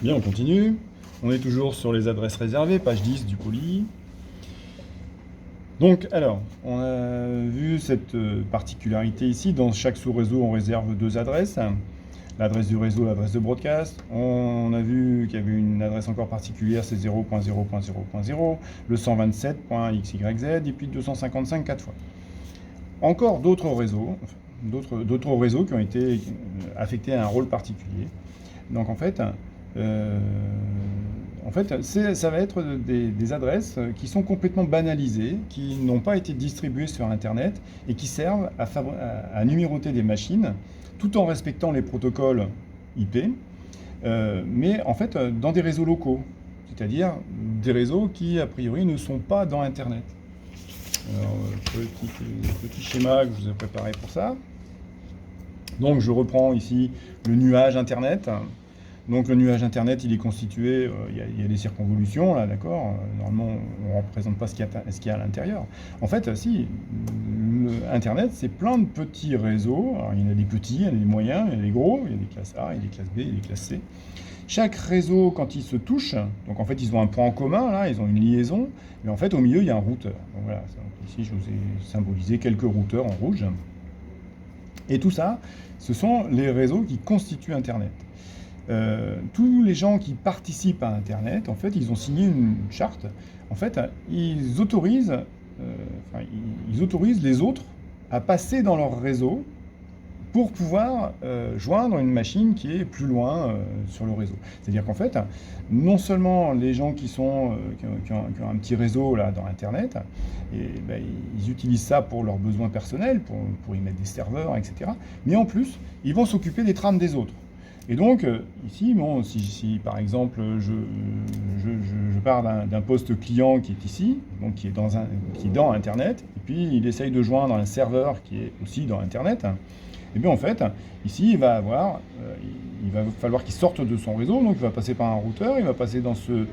Bien, on continue. On est toujours sur les adresses réservées, page 10 du poli. Donc, alors, on a vu cette particularité ici. Dans chaque sous-réseau, on réserve deux adresses. L'adresse du réseau, l'adresse de broadcast. On a vu qu'il y avait une adresse encore particulière, c'est 0.0.0.0, le 127.xyz, et puis 255 4 fois. Encore d'autres réseaux qui ont été affectés à un rôle particulier. Donc ça va être des adresses qui sont complètement banalisées, qui n'ont pas été distribuées sur Internet et qui servent à numéroter des machines tout en respectant les protocoles IP, mais en fait dans des réseaux locaux, c'est-à-dire des réseaux qui a priori ne sont pas dans Internet. Alors, petit schéma que je vous ai préparé pour ça. Donc je reprends ici le nuage Internet. Donc le nuage Internet, il est constitué, il y a des circonvolutions, là, d'accord. Normalement, on ne représente pas ce qu'il y a à l'intérieur. En fait, si, Internet, c'est plein de petits réseaux. Alors, il y en a des petits, il y en a des moyens, il y a des gros, il y a des classes A, il y a des classes B, il y a des classes C. Chaque réseau, quand ils se touchent, donc en fait, ils ont un point en commun, là, ils ont une liaison, mais en fait, au milieu, il y a un routeur. Donc voilà, ici, je vous ai symbolisé quelques routeurs en rouge. Et tout ça, ce sont les réseaux qui constituent Internet. Tous les gens qui participent à Internet, en fait, ils ont signé une charte. En fait, ils autorisent les autres à passer dans leur réseau pour pouvoir joindre une machine qui est plus loin sur le réseau. C'est-à-dire qu'en fait, non seulement les gens qui ont un petit réseau là, dans Internet, ils utilisent ça pour leurs besoins personnels, pour y mettre des serveurs, etc. Mais en plus, ils vont s'occuper des trames des autres. Et donc, ici, bon, si par exemple, je pars d'un poste client qui est ici, donc qui est dans Internet, et puis il essaye de joindre un serveur qui est aussi dans Internet, et bien en fait, ici, il va falloir qu'il sorte de son réseau, donc il va passer par un routeur, il va passer dans ce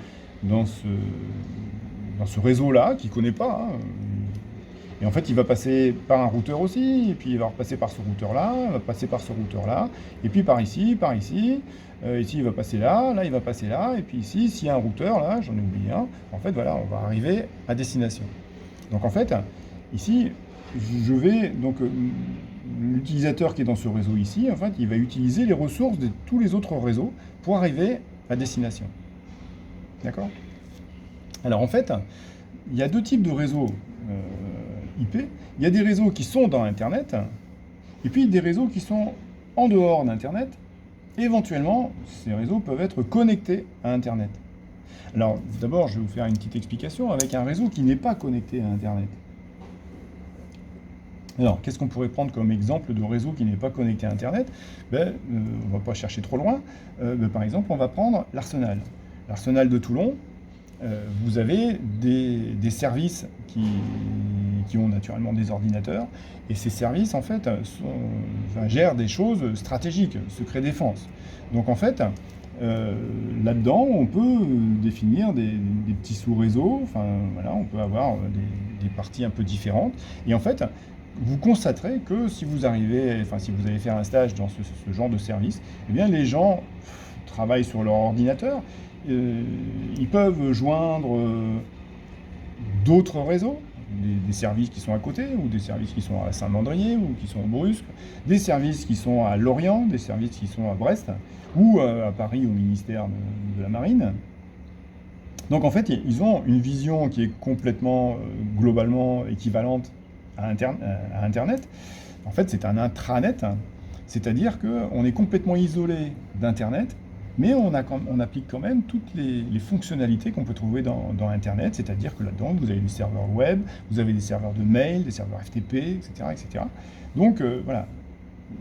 réseau-là, qu'il ne connaît pas, hein. Et en fait, il va passer par un routeur aussi, et puis il va repasser par ce routeur-là, il va passer par ce routeur-là, et puis par ici, ici il va passer là, là il va passer là, et puis ici, s'il y a un routeur, là, j'en ai oublié un, en fait, voilà, on va arriver à destination. Donc en fait, ici, l'utilisateur qui est dans ce réseau ici, en fait, il va utiliser les ressources de tous les autres réseaux pour arriver à destination. D'accord ? Alors en fait, il y a deux types de réseaux IP. Il y a des réseaux qui sont dans Internet, et puis des réseaux qui sont en dehors d'Internet. Éventuellement, ces réseaux peuvent être connectés à Internet. Alors, d'abord, je vais vous faire une petite explication avec un réseau qui n'est pas connecté à Internet. Alors, qu'est-ce qu'on pourrait prendre comme exemple de réseau qui n'est pas connecté à Internet ? On ne va pas chercher trop loin. Par exemple, on va prendre l'Arsenal. L'Arsenal de Toulon, vous avez des services qui ont naturellement des ordinateurs, et ces services, en fait, gèrent des choses stratégiques, secret défense. Donc, en fait, là-dedans, on peut définir des petits sous-réseaux, enfin, voilà, on peut avoir des parties un peu différentes, et en fait, vous constaterez que si vous allez faire un stage dans ce genre de service, eh bien, les gens travaillent sur leur ordinateur, ils peuvent joindre d'autres réseaux, des services qui sont à côté, ou des services qui sont à Saint-Mandrier, ou qui sont au Brusque, des services qui sont à Lorient, des services qui sont à Brest, ou à Paris au ministère de la Marine. Donc en fait, ils ont une vision qui est complètement, globalement équivalente à Internet. En fait, c'est un intranet, hein. C'est-à-dire qu'on est complètement isolé d'Internet, mais on applique quand même toutes les fonctionnalités qu'on peut trouver dans Internet, c'est-à-dire que là-dedans, vous avez des serveurs web, vous avez des serveurs de mail, des serveurs FTP, etc. etc. Donc voilà,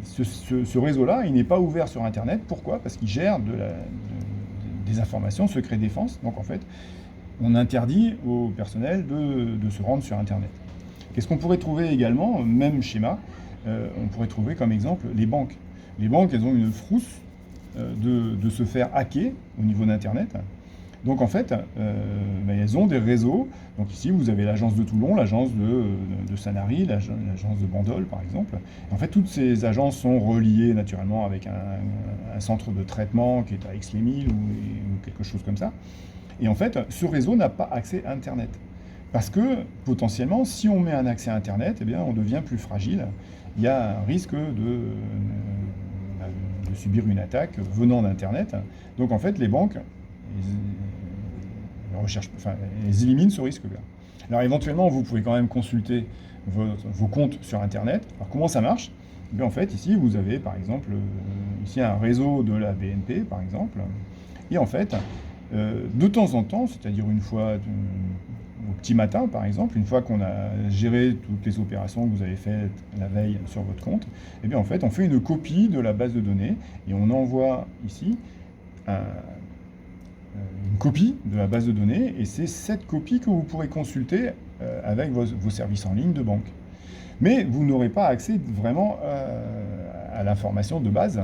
ce réseau-là, il n'est pas ouvert sur Internet. Pourquoi ? Parce qu'il gère des informations secret défense. Donc en fait, on interdit au personnel de se rendre sur Internet. Qu'est-ce qu'on pourrait trouver également ? Même schéma, on pourrait trouver comme exemple les banques. Les banques, elles ont une frousse de se faire hacker au niveau d'Internet. Donc en fait, elles ont des réseaux. Donc ici, vous avez l'agence de Toulon, l'agence de Sanary, l'agence de Bandol, par exemple. Et en fait, toutes ces agences sont reliées naturellement avec un centre de traitement qui est à Aix-les-Milles ou quelque chose comme ça. Et en fait, ce réseau n'a pas accès à Internet. Parce que potentiellement, si on met un accès à Internet, eh bien, on devient plus fragile. Il y a un risque de subir une attaque venant d'Internet. Donc en fait, les banques elles éliminent ce risque-là. Alors éventuellement, vous pouvez quand même consulter vos comptes sur Internet. Alors comment ça marche? Eh bien, en fait, ici, vous avez par exemple ici un réseau de la BNP, par exemple. Et en fait, de temps en temps, c'est-à-dire une fois au petit matin, par exemple, une fois qu'on a géré toutes les opérations que vous avez faites la veille sur votre compte, eh bien, en fait, on fait une copie de la base de données et on envoie ici une copie de la base de données, et c'est cette copie que vous pourrez consulter avec vos services en ligne de banque. Mais vous n'aurez pas accès vraiment à l'information de base.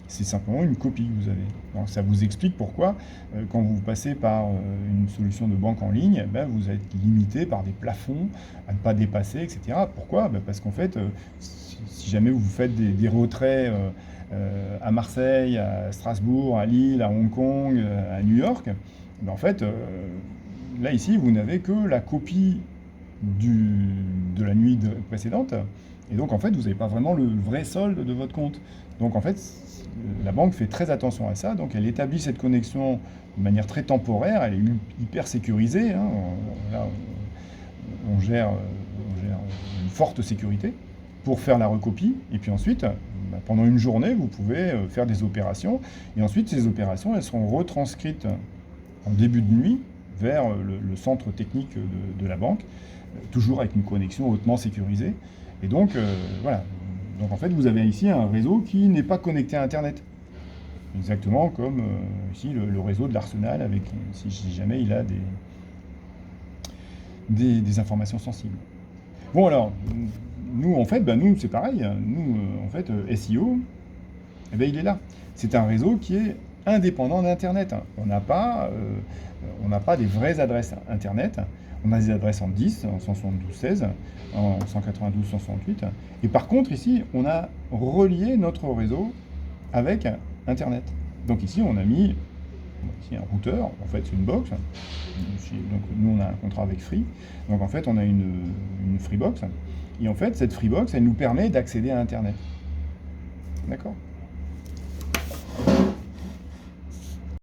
C'est simplement une copie que vous avez. Donc ça vous explique pourquoi, quand vous passez par une solution de banque en ligne, vous êtes limité par des plafonds à ne pas dépasser, etc. Pourquoi? Parce qu'en fait, si jamais vous faites des retraits à Marseille, à Strasbourg, à Lille, à Hong Kong, à New York, en fait, là ici, vous n'avez que la copie de la nuit précédente. Et donc, en fait, vous n'avez pas vraiment le vrai solde de votre compte. Donc, en fait, la banque fait très attention à ça. Donc, elle établit cette connexion de manière très temporaire. Elle est hyper sécurisée. Hein. Là, on gère une forte sécurité pour faire la recopie. Et puis ensuite, pendant une journée, vous pouvez faire des opérations. Et ensuite, ces opérations, elles seront retranscrites en début de nuit vers le centre technique de la banque, toujours avec une connexion hautement sécurisée. Et donc, voilà. Donc, en fait, vous avez ici un réseau qui n'est pas connecté à Internet. Exactement comme ici le réseau de l'Arsenal, avec, si jamais il a des informations sensibles. Bon, alors, nous, en fait, nous, c'est pareil. Nous, en fait, SEO, il est là. C'est un réseau qui est indépendant d'Internet. On n'a pas des vraies adresses Internet. On a des adresses en 10, en 172.16, en 192.168. Et par contre, ici, on a relié notre réseau avec Internet. Donc ici, on a mis ici un routeur. En fait, c'est une box. Donc nous, on a un contrat avec Free. Donc en fait, on a une Freebox. Et en fait, cette Freebox, elle nous permet d'accéder à Internet. D'accord ?